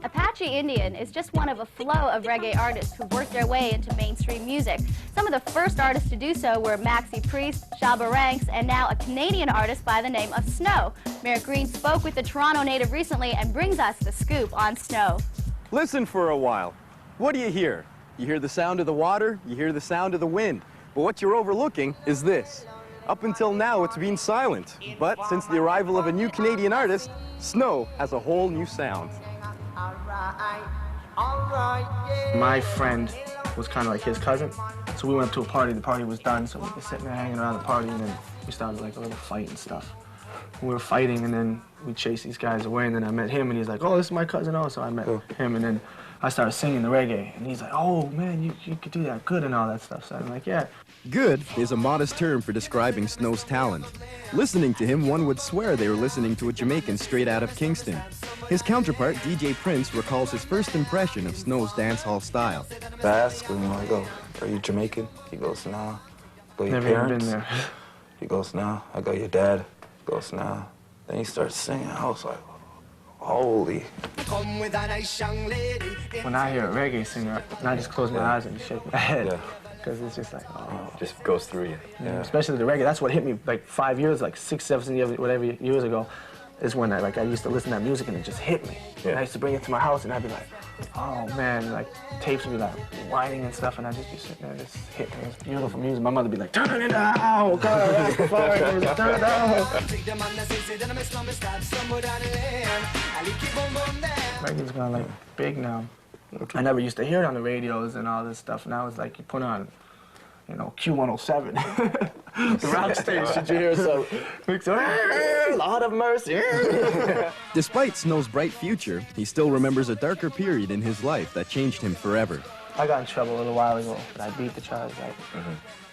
Apache Indian is just one of a flow of reggae artists who've worked their way into mainstream music. Some of the first artists to do so were Maxi Priest, Shabba Ranks, and now a Canadian artist by the name of Snow. Merrick Green spoke with the Toronto native recently and brings us the scoop on Snow. Listen for a while. What do you hear? You hear the sound of the water, you hear the sound of the wind. But what you're overlooking is this. Up until now, it's been silent. But since the arrival of a new Canadian artist, Snow has a whole new sound. My friend was kind of like his cousin, so we went to a party. The party was done, so we were sitting there hanging around the party, and then we started like a little fight and stuff. We were fighting, and then we chased these guys away, and then I met him, and he's like, "Oh, this is my cousin also." I met him, and then I started singing the reggae, and he's like, "Oh, man, you could do that good," and all that stuff. So I'm like, "Yeah." Good is a modest term for describing Snow's talent. Listening to him, one would swear they were listening to a Jamaican straight out of Kingston. His counterpart, DJ Prince, recalls his first impression of Snow's dancehall style. I asked him, I go, "Are you Jamaican?" He goes, "Nah." I go, "Your Never even parents?" been there. He goes, "Nah." I go, "Your dad?" He goes, "Nah." Then he starts singing. I was like, holy. When I hear a reggae singer, I just close my eyes and shake my head. Because it's just like, oh. Just goes through you. Yeah. Especially the reggae. That's what hit me like 5 years, like 6, 7 years, whatever years ago, is when I used to listen to that music and it just hit me. And I used to bring it to my house and I'd be like, oh man, like tapes would be like whining and stuff, and I'd just be sitting there, just hit me. It was beautiful music. My mother would be like, "Turn it down, God, turn it down." Reggae's gone like big now. I never used to hear it on the radios and all this stuff. Now it's like you put on, you know, Q107. The rock station, you hear some Lord of mercy. Despite Snow's bright future, he still remembers a darker period in his life that changed him forever. I got in trouble a little while ago, but I beat the charge, right?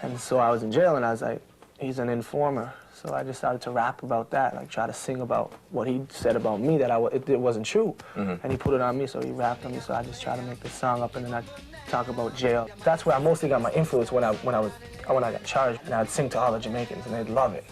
And so I was in jail, and I was like, he's an informer. So I just started to rap about that, like try to sing about what he said about me that it wasn't true. And he put it on me, so he rapped on me. So I just tried to make this song up, and then I talk about jail. That's where I mostly got my influence when I got charged, and I'd sing to all the Jamaicans, and they'd love it.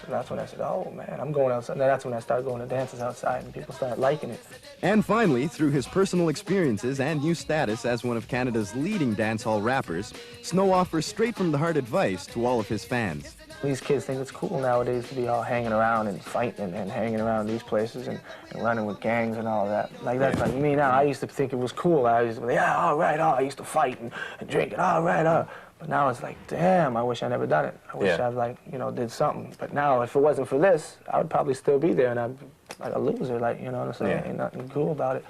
And that's when I said, oh man, I'm going outside. And that's when I started going to dances outside, and people started liking it. And finally, through his personal experiences and new status as one of Canada's leading dancehall rappers, Snow offers straight from the heart advice to all of his fans. These kids think it's cool nowadays to be all hanging around and fighting and hanging around these places and running with gangs and all of that. Like, that's like me now. I used to think it was cool. I used to be, yeah, all right, I used to fight and drink it, all right, But now it's like, damn, I wish I never done it. I wish I, like, you know, did something. But now, if it wasn't for this, I would probably still be there, and I'd be like a loser, like, you know what I'm saying? Ain't nothing cool about it.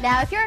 Now, if you're